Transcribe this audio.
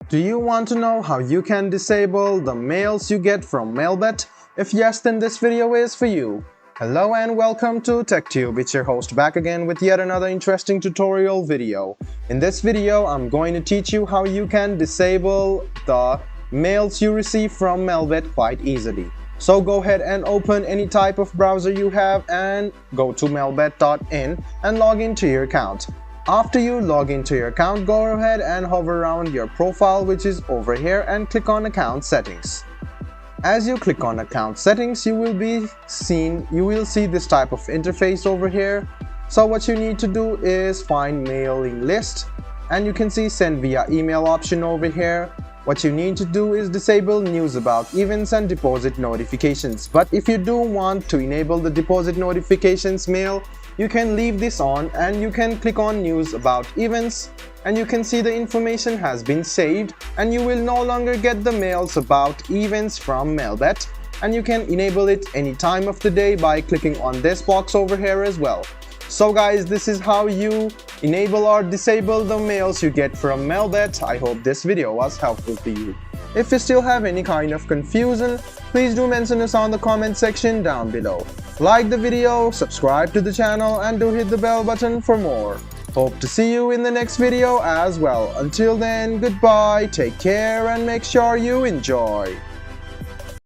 Do you want to know how you can disable the mails you get from MelBet? If yes, then this video is for you. Hello and welcome to TechTube. It's your host back again with yet another interesting tutorial video. In this video, I'm going to teach you how you can disable the mails you receive from MelBet quite easily. So go ahead and open any type of browser you have and go to melbet.in and log into your account. After you log into your account, go ahead and hover around your profile, which is over here, and click on account settings. As you click on account settings, you will see this type of interface over here. So what you need to do is find mailing list, and you can see send via email option over here. What you need to do is disable news about events and deposit notifications. But if you do want to enable the deposit notifications mail, you can leave this on and you can click on news about events, and you can see the information has been saved and you will no longer get the mails about events from MelBet, and you can enable it any time of the day by clicking on this box over here as well. So guys, this is how you enable or disable the mails you get from MelBet. I hope this video was helpful to you. If you still have any kind of confusion, please do mention us on the comment section down below. Like the video, subscribe to the channel, and do hit the bell button for more. Hope to see you in the next video as well. Until then, goodbye, take care, and make sure you enjoy.